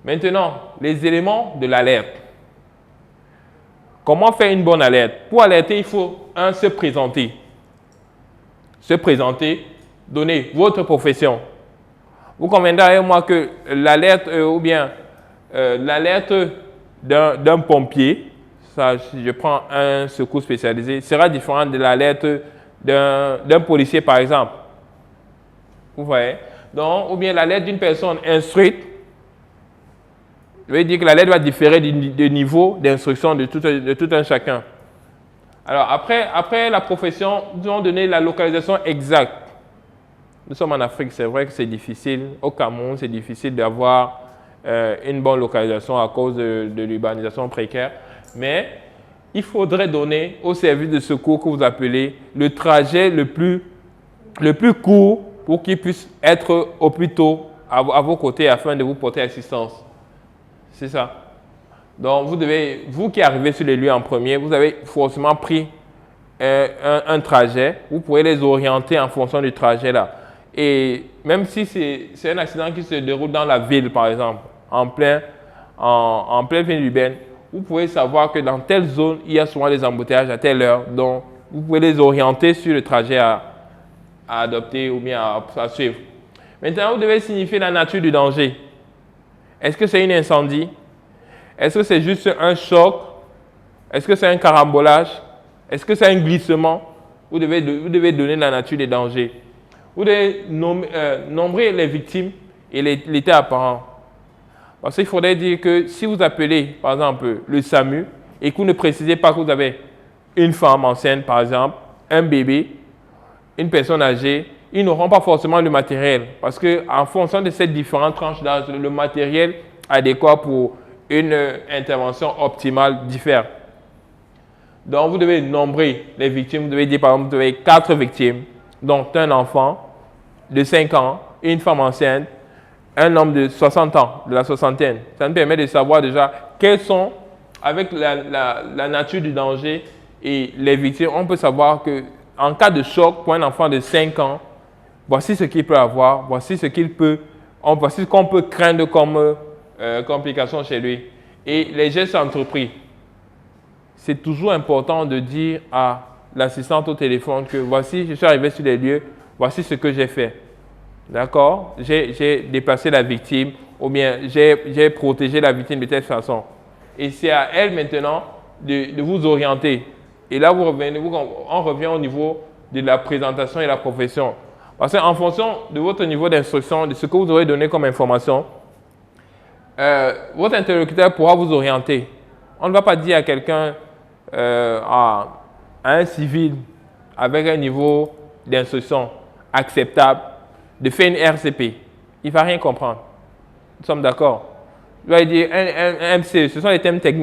Maintenant, les éléments de l'alerte. Comment faire une bonne alerte? Pour alerter, il faut, se présenter. Se présenter, donner votre profession. Vous conviendrez avec moi que l'alerte ou bien l'alerte d'un pompier, ça, si je prends un secours spécialisé, sera différente de l'alerte d'un policier, par exemple. Vous voyez? Donc, ou bien l'alerte d'une personne instruite. Je veux dire que l'alerte va différer du niveau d'instruction de tout un chacun. Alors, après la profession, nous allons donner la localisation exacte. Nous sommes en Afrique, c'est vrai que c'est difficile. Au Cameroun, c'est difficile d'avoir une bonne localisation à cause de l'urbanisation précaire. Mais il faudrait donner au service de secours que vous appelez le trajet le plus court pour qu'il puisse être au plus tôt à vos côtés afin de vous porter assistance. C'est ça. Donc, vous qui arrivez sur les lieux en premier, vous avez forcément pris un trajet. Vous pouvez les orienter en fonction du trajet là. Et même si c'est un accident qui se déroule dans la ville, par exemple, en pleine ville urbaine, vous pouvez savoir que dans telle zone, il y a souvent des embouteillages à telle heure. Donc, vous pouvez les orienter sur le trajet à adopter ou bien à suivre. Maintenant, vous devez signifier la nature du danger. Est-ce que c'est un incendie? Est-ce que c'est juste un choc? Est-ce que c'est un carambolage? Est-ce que c'est un glissement? Vous devez donner la nature des dangers. Vous devez nombrer les victimes et l'état apparent. Parce qu'il faudrait dire que si vous appelez, par exemple, le SAMU et que vous ne précisez pas que vous avez une femme enceinte, par exemple, un bébé, une personne âgée, ils n'auront pas forcément le matériel. Parce qu'en fonction de ces différentes tranches d'âge, le matériel adéquat pour une intervention optimale diffère. Donc, vous devez nombrer les victimes. Vous devez dire, par exemple, vous avez 4 victimes, dont un enfant de 5 ans, une femme enceinte, un homme de 60 ans, de la soixantaine. Ça nous permet de savoir déjà quels sont, avec la nature du danger et les victimes, on peut savoir qu'en cas de choc pour un enfant de 5 ans, voici ce qu'il peut avoir, voici ce qu'on peut craindre comme complications chez lui. Et les gestes entrepris. C'est toujours important de dire à l'assistante au téléphone que voici, je suis arrivé sur les lieux, voici ce que j'ai fait. D'accord? J'ai déplacé la victime ou bien j'ai protégé la victime de telle façon. Et c'est à elle maintenant de vous orienter. Et là, on revient au niveau de la présentation et la profession. Parce qu'en fonction de votre niveau d'instruction, de ce que vous aurez donné comme information, votre interlocuteur pourra vous orienter. On ne va pas dire à quelqu'un, à un civil avec un niveau d'instruction acceptable, de faire une RCP. Il ne va rien comprendre. Nous sommes d'accord. Il va dire un MC, ce sont les thèmes techniques.